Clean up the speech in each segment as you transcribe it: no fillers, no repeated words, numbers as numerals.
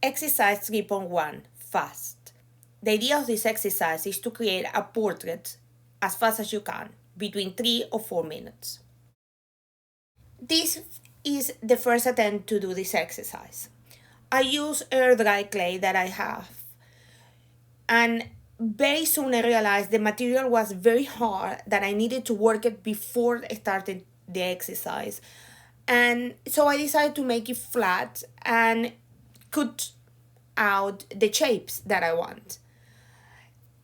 exercise 3.1, fast. The idea of this exercise is to create a portrait as fast as you can, between 3 or 4 minutes. This is the first attempt to do this exercise. I use air dry clay that I have, and very soon I realized the material was very hard, that I needed to work it before I started the exercise. And so I decided to make it flat and cut out the shapes that I want.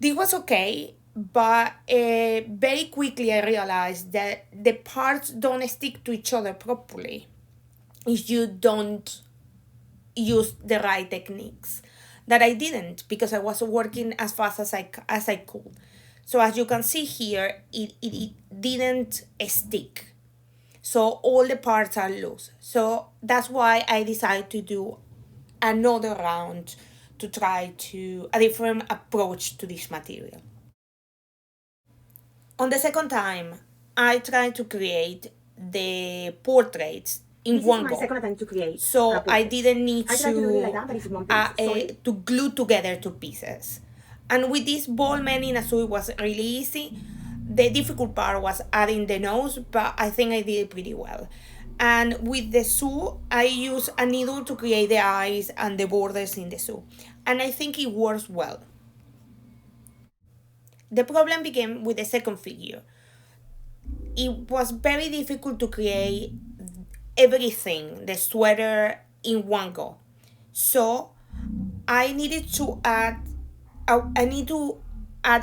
This was okay, but very quickly I realized that the parts don't stick to each other properly if you don't use the right techniques. That I didn't, because I was working as fast as I could. So as you can see here, it didn't stick. So all the parts are loose. So that's why I decided to do another round to try to a different approach to this material. On the second time, I tried to create the portraits in This one is my go. second attempt to create So a I portrait. didn't need I tried to do it like that, but it's in one piece. to glue together two pieces. And with this ball mending as well, it was really easy. The difficult part was adding the nose, but I think I did it pretty well. And with the shoe, I use a needle to create the eyes and the borders in the shoe. And I think it works well. The problem began with the second figure. It was very difficult to create everything, the sweater, in one go. So I needed to add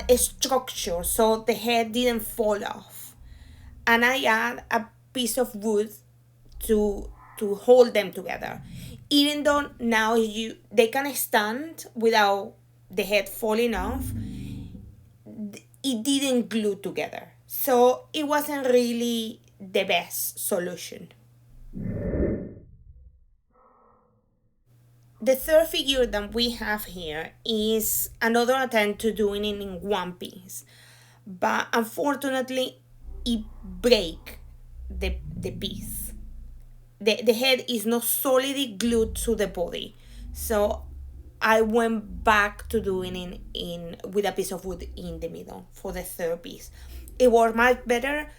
a structure so the head didn't fall off. And I add a piece of wood to hold them together. Even though now they can stand without the head falling off, it didn't glue together. So it wasn't really the best solution. The third figure that we have here is another attempt to doing it in one piece. But unfortunately, it break the piece. The head is not solidly glued to the body. So I went back to doing it in with a piece of wood in the middle for the third piece. It worked much better,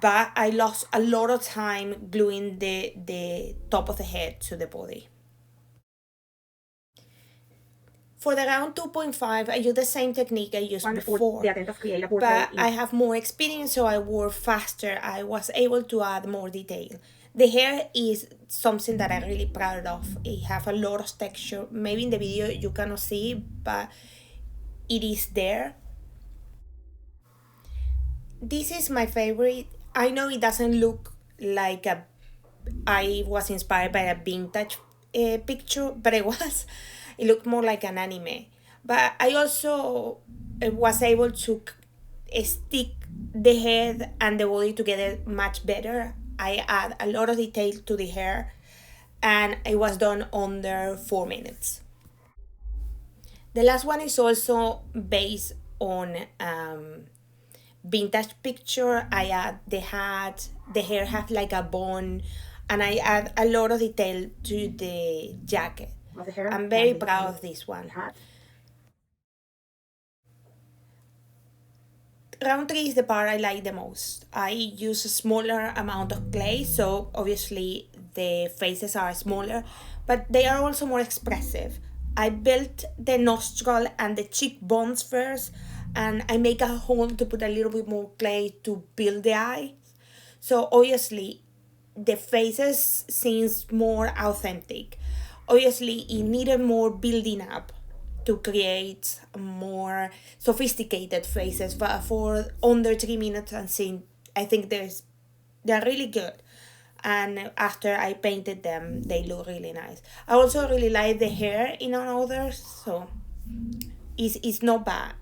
but I lost a lot of time gluing the top of the head to the body. For the round 2.5, I use the same technique I used before, the attempt of create a portrait. but I have more experience, so I work faster. I was able to add more detail. The hair is something that I'm really proud of. It have a lot of texture. Maybe in the video you cannot see, but it is there. This is my favorite. I know it doesn't look like I was inspired by a vintage picture, but it was. It looked more like an anime. But I also was able to stick the head and the body together much better. I add a lot of detail to the hair, and it was done under 4 minutes. The last one is also based on vintage picture. I add the hat, the hair have like a bone, and I add a lot of detail to the jacket. I'm very proud of this one. Hat. Round 3 is the part I like the most. I use a smaller amount of clay, so obviously the faces are smaller, but they are also more expressive. I built the nostril and the cheekbones first, and I make a hole to put a little bit more clay to build the eyes. So obviously the faces seems more authentic. Obviously it needed more building up to create more sophisticated faces, but for under 3 minutes and seeing, I think they're really good. And after I painted them, they look really nice. I also really like the hair in others, so it's not bad.